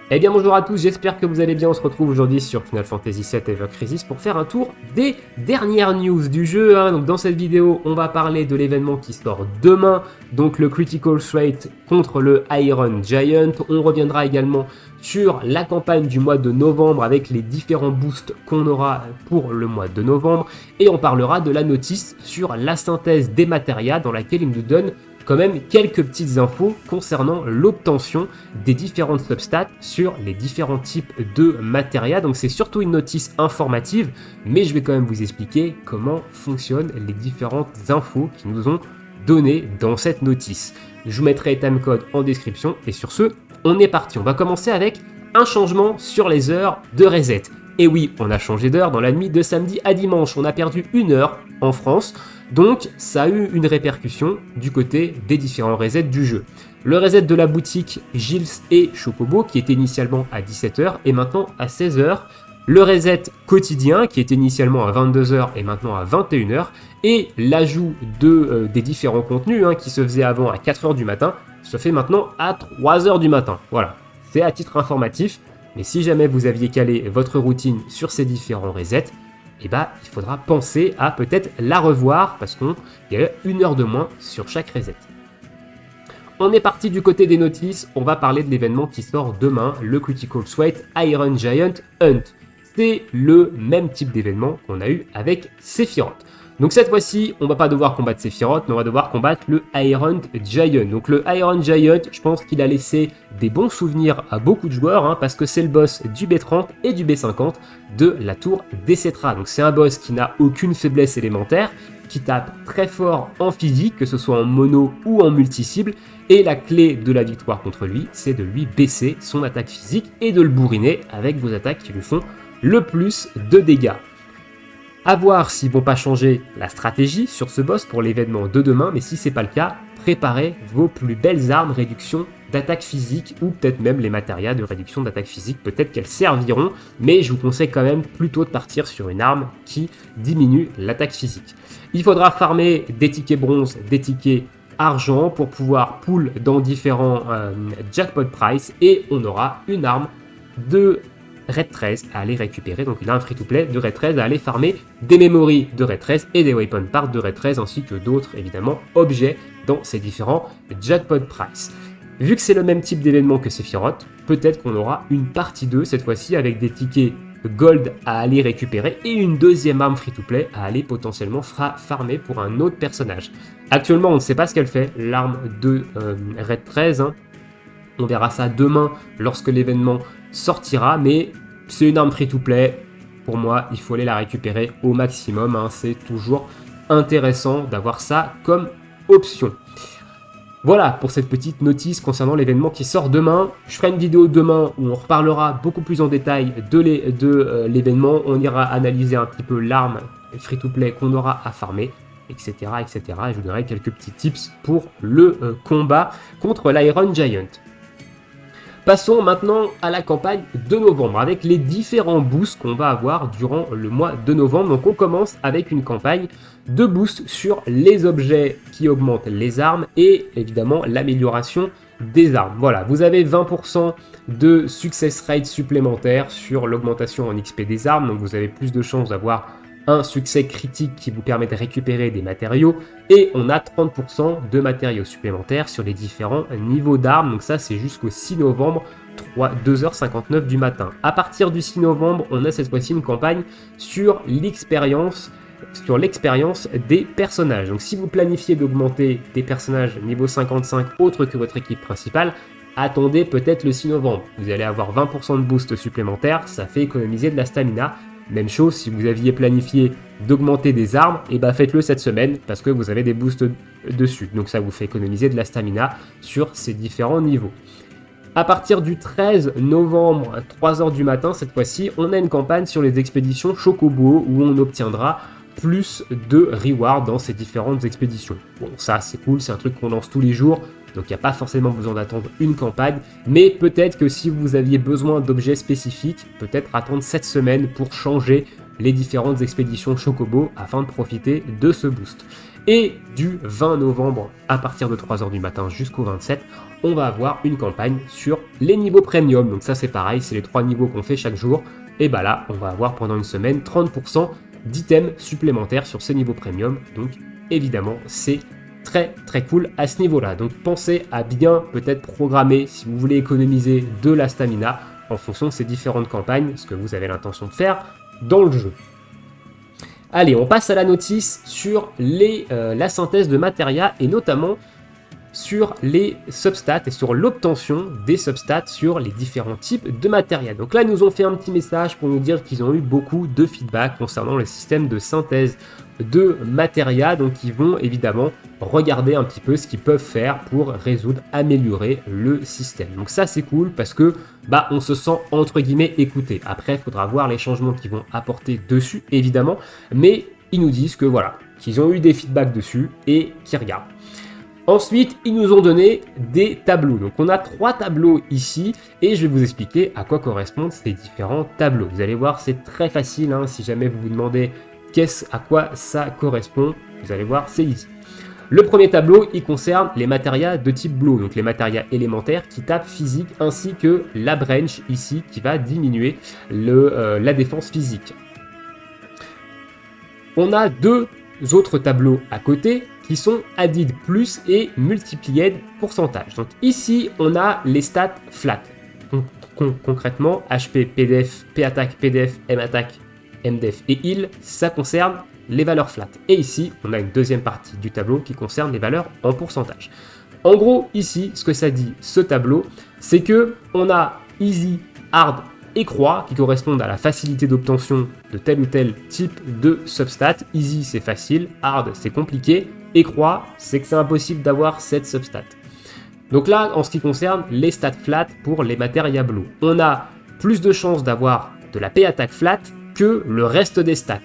Eh bien bonjour à tous, j'espère que vous allez bien, on se retrouve aujourd'hui sur Final Fantasy VII Ever Crisis pour faire un tour des dernières news du jeu. Donc dans cette vidéo, on va parler de l'événement qui sort demain, donc le Critical Threat contre le Iron Giant. On reviendra également sur la campagne du mois de novembre avec les différents boosts qu'on aura pour le mois de novembre. Et on parlera de la notice sur la synthèse des matérias dans laquelle il nous donne quand même quelques petites infos concernant l'obtention des différentes substats sur les différents types de matérias. Donc c'est surtout une notice informative, mais je vais quand même vous expliquer comment fonctionnent les différentes infos qui nous ont données dans cette notice. Je vous mettrai les timecodes en description et sur ce, on est parti. On va commencer avec un changement sur les heures de reset. Et oui, on a changé d'heure dans la nuit de samedi à dimanche. On a perdu une heure en France. Donc ça a eu une répercussion du côté des différents resets du jeu. Le reset de la boutique Gilles et Chocobo qui était initialement à 17h est maintenant à 16h. Le reset quotidien qui était initialement à 22h est maintenant à 21h. Et l'ajout des différents contenus qui se faisait avant à 4h du matin se fait maintenant à 3h du matin. Voilà, c'est à titre informatif. Mais si jamais vous aviez calé votre routine sur ces différents resets, il faudra penser à peut-être la revoir parce qu'il y a une heure de moins sur chaque reset. On est parti du côté des notices, on va parler de l'événement qui sort demain, le Critical Threat Iron Giant Hunt. C'est le même type d'événement qu'on a eu avec Sephiroth. Donc cette fois-ci, on va pas devoir combattre Sephiroth, mais on va devoir combattre le Iron Giant. Donc le Iron Giant, je pense qu'il a laissé des bons souvenirs à beaucoup de joueurs, parce que c'est le boss du B30 et du B50 de la tour d'Ecetra. Donc c'est un boss qui n'a aucune faiblesse élémentaire, qui tape très fort en physique, que ce soit en mono ou en multi-cible, et la clé de la victoire contre lui, c'est de lui baisser son attaque physique et de le bourriner avec vos attaques qui lui font le plus de dégâts. A voir s'ils vont pas changer la stratégie sur ce boss pour l'événement de demain, mais si c'est pas le cas, préparez vos plus belles armes réduction d'attaque physique ou peut-être même les matérias de réduction d'attaque physique, peut-être qu'elles serviront, mais je vous conseille quand même plutôt de partir sur une arme qui diminue l'attaque physique. Il faudra farmer des tickets bronze, des tickets argent pour pouvoir pull dans différents jackpot price et on aura une arme de Red 13 à aller récupérer, donc une arme free-to-play de Red 13 à aller farmer des memories de Red 13 et des weapon parts de Red 13 ainsi que d'autres évidemment objets dans ces différents jackpot price. Vu que c'est le même type d'événement que Sephiroth, peut-être qu'on aura une partie 2 cette fois-ci avec des tickets gold à aller récupérer et une deuxième arme free-to-play à aller potentiellement farmer pour un autre personnage. Actuellement on ne sait pas ce qu'elle fait, l'arme de Red 13, on verra ça demain lorsque l'événement sortira, mais c'est une arme free-to-play. Pour moi, il faut aller la récupérer au maximum. C'est toujours intéressant d'avoir ça comme option. Voilà pour cette petite notice concernant l'événement qui sort demain. Je ferai une vidéo demain où on reparlera beaucoup plus en détail de l'événement. On ira analyser un petit peu l'arme free-to-play qu'on aura à farmer, etc., etc. Et je vous donnerai quelques petits tips pour le combat contre l'Iron Giant. Passons maintenant à la campagne de novembre avec les différents boosts qu'on va avoir durant le mois de novembre. Donc on commence avec une campagne de boost sur les objets qui augmentent les armes et évidemment l'amélioration des armes. Voilà, vous avez 20% de success rate supplémentaire sur l'augmentation en XP des armes, donc vous avez plus de chances d'avoir un succès critique qui vous permet de récupérer des matériaux et on a 30% de matériaux supplémentaires sur les différents niveaux d'armes. Donc ça c'est jusqu'au 6 novembre, 2h59 du matin. À partir du 6 novembre, on a cette fois-ci une campagne sur l'expérience des personnages. Donc si vous planifiez d'augmenter des personnages niveau 55 autres que votre équipe principale, attendez peut-être le 6 novembre. Vous allez avoir 20% de boost supplémentaire, ça fait économiser de la stamina. Même chose, si vous aviez planifié d'augmenter des armes, faites-le cette semaine parce que vous avez des boosts dessus. Donc ça vous fait économiser de la stamina sur ces différents niveaux. À partir du 13 novembre, 3h du matin, cette fois-ci, on a une campagne sur les expéditions Chocobo où on obtiendra plus de rewards dans ces différentes expéditions. Bon, ça c'est cool, c'est un truc qu'on lance tous les jours. Donc il n'y a pas forcément besoin d'attendre une campagne, mais peut-être que si vous aviez besoin d'objets spécifiques, peut-être attendre cette semaine pour changer les différentes expéditions Chocobo afin de profiter de ce boost. Et du 20 novembre à partir de 3h du matin jusqu'au 27, on va avoir une campagne sur les niveaux premium. Donc ça c'est pareil, c'est les 3 niveaux qu'on fait chaque jour. Et bah là, on va avoir pendant une semaine 30% d'items supplémentaires sur ces niveaux premium. Donc évidemment, c'est très très cool à ce niveau-là. Donc pensez à bien peut-être programmer si vous voulez économiser de la stamina en fonction de ces différentes campagnes, ce que vous avez l'intention de faire dans le jeu. Allez, on passe à la notice sur la synthèse de Materia et notamment sur les substats et sur l'obtention des substats sur les différents types de Materia. Donc là, ils nous ont fait un petit message pour nous dire qu'ils ont eu beaucoup de feedback concernant le système de synthèse de Materia, donc ils vont évidemment regarder un petit peu ce qu'ils peuvent faire pour résoudre, améliorer le système. Donc ça c'est cool parce que on se sent entre guillemets écouté. Après il faudra voir les changements qu'ils vont apporter dessus évidemment, mais ils nous disent que voilà, qu'ils ont eu des feedbacks dessus et qu'ils regardent. Ensuite, ils nous ont donné des tableaux. Donc on a 3 tableaux ici et je vais vous expliquer à quoi correspondent ces différents tableaux. Vous allez voir, c'est très facile si jamais vous vous demandez à quoi ça correspond, vous allez voir, c'est ici. Le premier tableau, il concerne les matérias de type Blow, donc les matérias élémentaires qui tapent physique, ainsi que la branch ici qui va diminuer la défense physique. On a 2 autres tableaux à côté qui sont added plus et multiplied pourcentage. Donc ici, on a les stats flat. Donc, concrètement, HP, PDF, P-attack, PDF, M-attack, MDef et heal, ça concerne les valeurs flat. Et ici, on a une deuxième partie du tableau qui concerne les valeurs en pourcentage. En gros, ici, ce que ça dit, ce tableau, c'est que on a easy, hard et croix qui correspondent à la facilité d'obtention de tel ou tel type de substat. Easy, c'est facile, hard, c'est compliqué, et croix, c'est que c'est impossible d'avoir cette substat. Donc là, en ce qui concerne les stats flat pour les Materia Blue, on a plus de chances d'avoir de la P-attack flat que le reste des stats.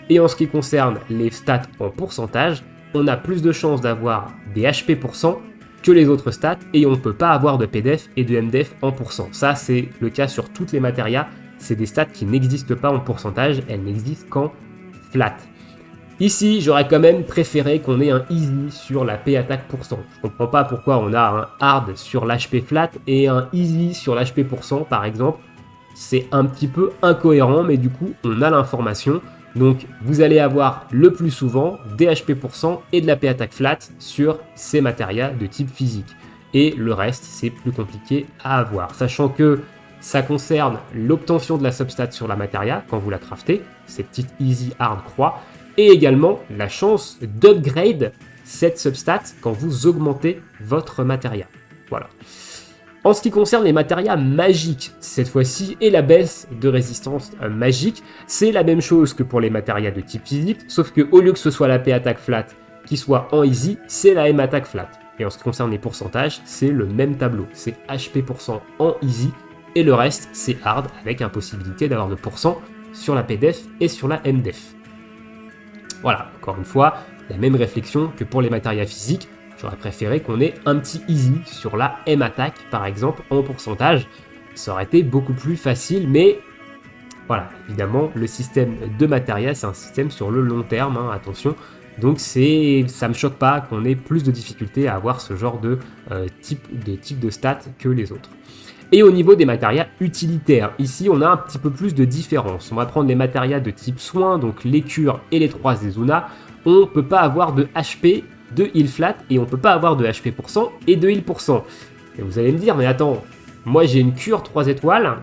Et en ce qui concerne les stats en pourcentage, on a plus de chances d'avoir des HP% que les autres stats et on ne peut pas avoir de PDF et de MDF en pourcent. Ça, c'est le cas sur toutes les matérias. C'est des stats qui n'existent pas en pourcentage, elles n'existent qu'en flat. Ici, j'aurais quand même préféré qu'on ait un easy sur la P-attack %. Je comprends pas pourquoi on a un hard sur l'HP flat et un easy sur l'HP %, par exemple. C'est un petit peu incohérent, mais du coup, on a l'information. Donc, vous allez avoir le plus souvent des HP% et de la P-attack flat sur ces matérias de type physique. Et le reste, c'est plus compliqué à avoir. Sachant que ça concerne l'obtention de la substat sur la matéria quand vous la craftez, ces petites easy, hard, croix, et également la chance d'upgrade cette substat quand vous augmentez votre matéria. Voilà. En ce qui concerne les matérias magiques, cette fois-ci, et la baisse de résistance magique, c'est la même chose que pour les matérias de type physique, sauf que au lieu que ce soit la P-attack flat qui soit en easy, c'est la M-attack flat. Et en ce qui concerne les pourcentages, c'est le même tableau, c'est HP% en easy, et le reste, c'est hard, avec impossibilité d'avoir de pourcent sur la PDF et sur la MDef. Voilà, encore une fois, la même réflexion que pour les matérias physiques. J'aurais préféré qu'on ait un petit easy sur la M-attack, par exemple, en pourcentage. Ça aurait été beaucoup plus facile, mais voilà, évidemment, le système de Materia, c'est un système sur le long terme, attention. Donc ça ne me choque pas qu'on ait plus de difficultés à avoir ce genre de type de stats que les autres. Et au niveau des matérias utilitaires, ici on a un petit peu plus de différence. On va prendre les matérias de type soin, donc les cures et les 3 Zezuna. On ne peut pas avoir de HP, de heal flat, et on ne peut pas avoir de HP% et de heal%. Et vous allez me dire, mais attends, moi j'ai une cure 3 étoiles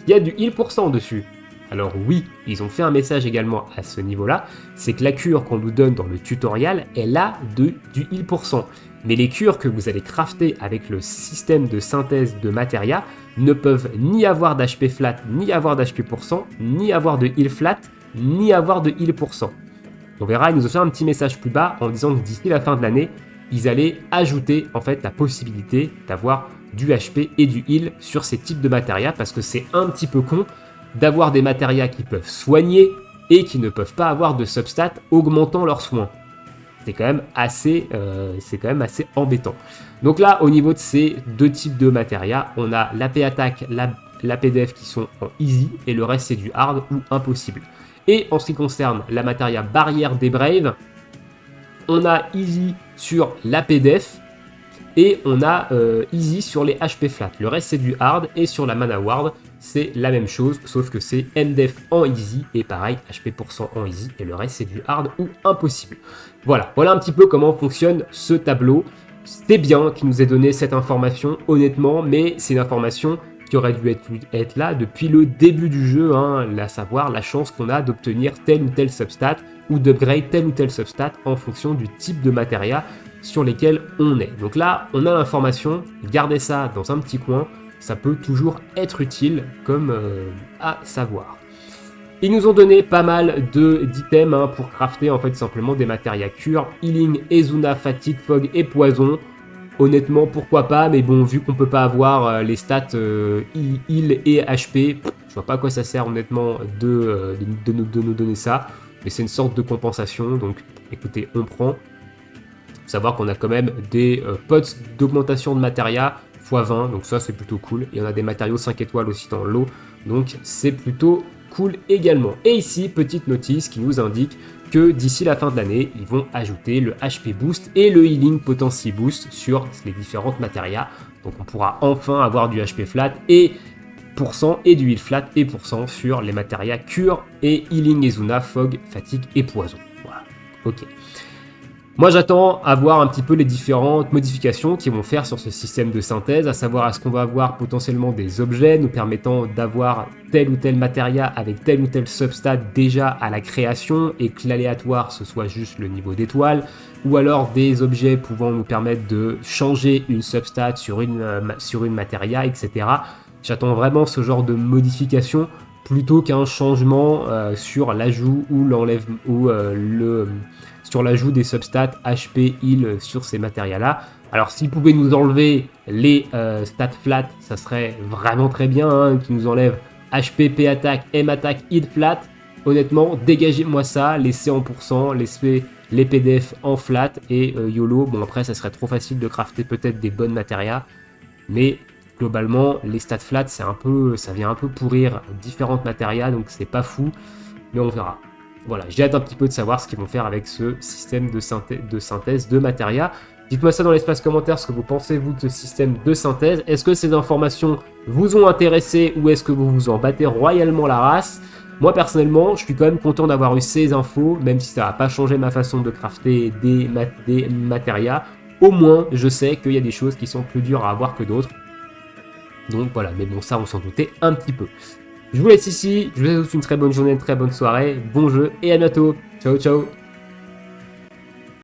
qui a du heal% dessus. Alors oui, ils ont fait un message également à ce niveau-là, c'est que la cure qu'on nous donne dans le tutoriel, elle a du heal%. Mais les cures que vous allez crafter avec le système de synthèse de Materia ne peuvent ni avoir d'HP flat, ni avoir d'HP%, ni avoir de heal flat, ni avoir de heal%. On verra, ils nous ont fait un petit message plus bas en disant que d'ici la fin de l'année, ils allaient ajouter en fait la possibilité d'avoir du HP et du heal sur ces types de Materia parce que c'est un petit peu con d'avoir des Materia qui peuvent soigner et qui ne peuvent pas avoir de substat augmentant leurs soins. C'est quand même assez embêtant. Donc là, au niveau de ces deux types de Materia, on a la P-attack, la PDF qui sont en easy et le reste c'est du hard ou impossible. Et en ce qui concerne la Materia barrière des Braves, on a easy sur la PDF et on a easy sur les HP flat. Le reste c'est du hard et sur la mana ward c'est la même chose sauf que c'est MDEF en easy et pareil HP% en easy et le reste c'est du hard ou impossible. Voilà un petit peu comment fonctionne ce tableau. C'est bien qu'il nous ait donné cette information honnêtement, mais c'est une information qui aurait dû être là depuis le début du jeu, hein, à savoir la chance qu'on a d'obtenir tel ou tel substat ou d'upgrade tel ou tel substat en fonction du type de matéria sur lesquels on est. Donc là, on a l'information, gardez ça dans un petit coin, ça peut toujours être utile comme à savoir. Ils nous ont donné pas mal d'items hein, pour crafter en fait simplement des matérias cure, healing, Ezuna, fatigue, fog et poison. Honnêtement, pourquoi pas, mais bon, vu qu'on peut pas avoir les stats heal et HP, je vois pas à quoi ça sert honnêtement de nous donner ça. Mais c'est une sorte de compensation, donc écoutez, on prend. Faut savoir qu'on a quand même des pots d'augmentation de matéria x20, donc ça c'est plutôt cool. Et on a des matériaux 5 étoiles aussi dans l'eau, donc c'est plutôt cool également. Et ici, petite notice qui nous indique que d'ici la fin de l'année, ils vont ajouter le HP Boost et le Healing Potency Boost sur les différentes matérias. Donc on pourra enfin avoir du HP flat et % et du heal flat et % sur les matérias cure et Healing, Ezuna, Fog, Fatigue et Poison. Voilà, ok. Moi j'attends à voir un petit peu les différentes modifications qu'ils vont faire sur ce système de synthèse, à savoir est-ce qu'on va avoir potentiellement des objets nous permettant d'avoir tel ou tel matéria avec tel ou tel substat déjà à la création et que l'aléatoire ce soit juste le niveau d'étoile, ou alors des objets pouvant nous permettre de changer une substat sur une matéria, etc. J'attends vraiment ce genre de modification plutôt qu'un changement sur l'ajout ou l'enlèvement ou sur l'ajout des substats HP heal sur ces matérias-là. Alors s'ils pouvaient nous enlever les stats flat, ça serait vraiment très bien, hein, qu'ils nous enlèvent HP, P attaque, M attaque, heal flat. Honnêtement, dégagez-moi ça, laissez en %, laissez les PDF en flat et YOLO. Bon après, ça serait trop facile de crafter peut-être des bonnes matérias, mais globalement, les stats flat, ça vient un peu pourrir différentes matérias, donc c'est pas fou, mais on verra. Voilà, j'ai hâte un petit peu de savoir ce qu'ils vont faire avec ce système de synthèse de matéria. Dites-moi ça dans l'espace commentaire, ce que vous pensez, vous, de ce système de synthèse. Est-ce que ces informations vous ont intéressé ou est-ce que vous vous en battez royalement la race? Moi, personnellement, je suis quand même content d'avoir eu ces infos, même si ça va pas changer ma façon de crafter des matérias. Au moins, je sais qu'il y a des choses qui sont plus dures à avoir que d'autres. Donc voilà, mais bon, ça, on s'en doutait un petit peu. Je vous laisse ici, je vous souhaite une très bonne journée, une très bonne soirée, bon jeu et à bientôt. Ciao, ciao.